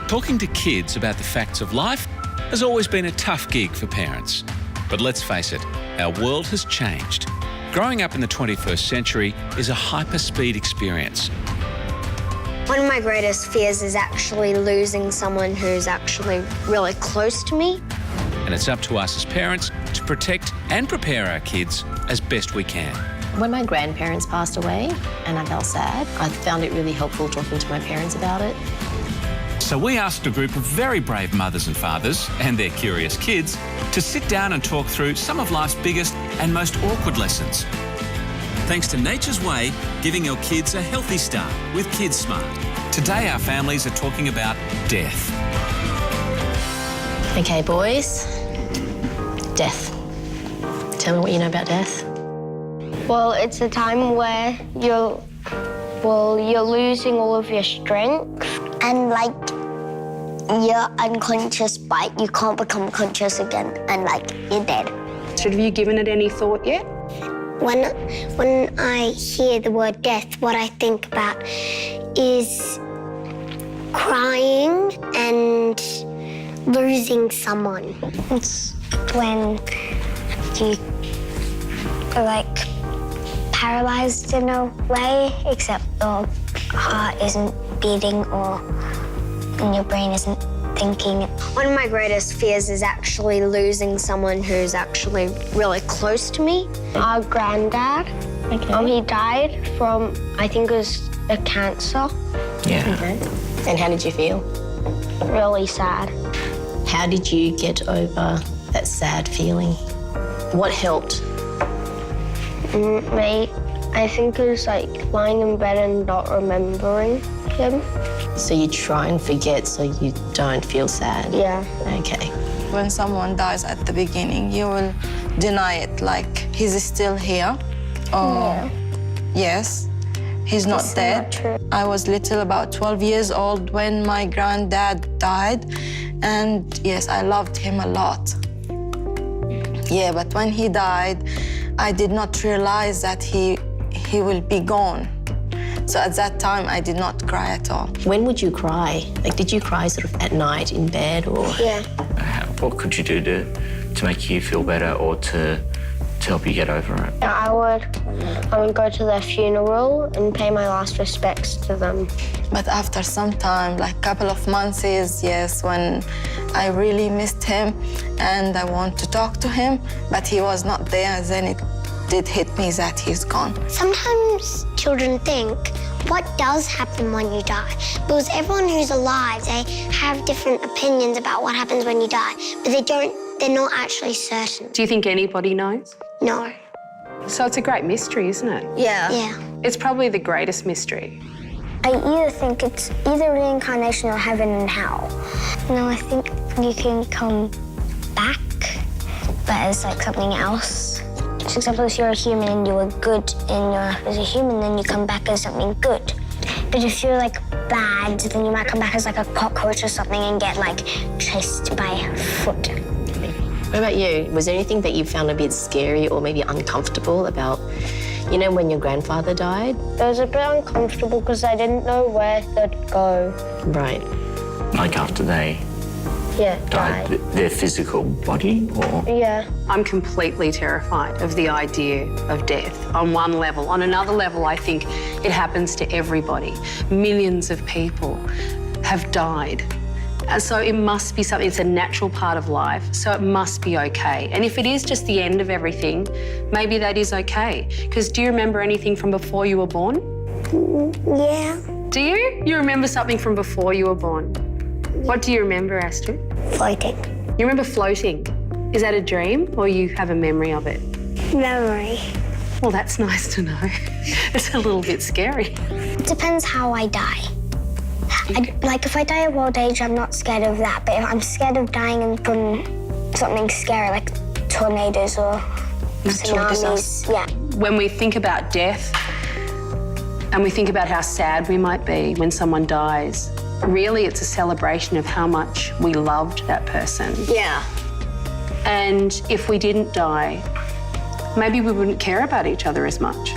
Talking to kids about the facts of life has always been a tough gig for parents. But let's face it, our world has changed. Growing up in the 21st century is a hyper-speed experience. One of my greatest fears is actually losing someone who's actually really close to me. And it's up to us as parents to protect and prepare our kids as best we can. When my grandparents passed away and I felt sad, I found it really helpful talking to my parents about it. So we asked a group of very brave mothers and fathers and their curious kids to sit down and talk through some of life's biggest and most awkward lessons. Thanks to Nature's Way, giving your kids a healthy start with Kids Smart. Today our families are talking about death. Okay, boys. Death. Tell me what you know about death. Well, it's a time where you're losing all of your strength. And, like, you're unconscious, but you can't become conscious again, and, like, you're dead. So have you given it any thought yet? When I hear the word death, what I think about is crying and losing someone. It's when you are, like, paralyzed in a way, except your heart isn't beating and your brain isn't thinking. One of my greatest fears is actually losing someone who's actually really close to me. Our granddad, he died from, I think it was a cancer. Yeah. Okay. And how did you feel? Really sad. How did you get over that sad feeling? What helped? I think it was like lying in bed and not remembering him. So you try and forget so you don't feel sad? Yeah. Okay. When someone dies at the beginning, you will deny it, like he's still here. Or yes, he's not dead. Not true. I was little, about 12 years old, when my granddad died. And yes, I loved him a lot. Yeah, but when he died, I did not realize that he will be gone. So at that time, I did not cry at all. When would you cry? Like, did you cry sort of at night in bed or? Yeah. What could you do to make you feel better or to help you get over it? I would go to their funeral and pay my last respects to them. But after some time, like a couple of months, yes, when I really missed him and I want to talk to him, but he was not there, then it did hit me that he's gone. Sometimes children think, what does happen when you die? Because everyone who's alive, they have different opinions about what happens when you die, but they're not actually certain. Do you think anybody knows? No. So it's a great mystery, isn't it? Yeah. Yeah. It's probably the greatest mystery. I either think it's either reincarnation or heaven and hell. No, I think you can come back, but as like something else. For example, if you're a human and you were good in your life as a human, then you come back as something good. But if you're like bad, then you might come back as like a cockroach or something and get like chased by a foot. What about you? Was there anything that you found a bit scary or maybe uncomfortable about, you know, when your grandfather died? It was a bit uncomfortable because I didn't know where they'd go. Right. Like after they died. Their physical body, or? Yeah. I'm completely terrified of the idea of death on one level. On another level, I think it happens to everybody. Millions of people have died. And so it must be something, it's a natural part of life, so it must be okay. And if it is just the end of everything, maybe that is okay. Because do you remember anything from before you were born? Yeah. Do you? You remember something from before you were born? What do you remember, Astrid? Floating. You remember floating. Is that a dream or you have a memory of it? Memory. Well, that's nice to know. It's a little bit scary. It depends how I die. Like, if I die of old age, I'm not scared of that. But if I'm scared of dying from something scary, like tornadoes or tsunamis. Yeah. When we think about death and we think about how sad we might be when someone dies, really it's a celebration of how much we loved that person. Yeah. And if we didn't die, maybe we wouldn't care about each other as much.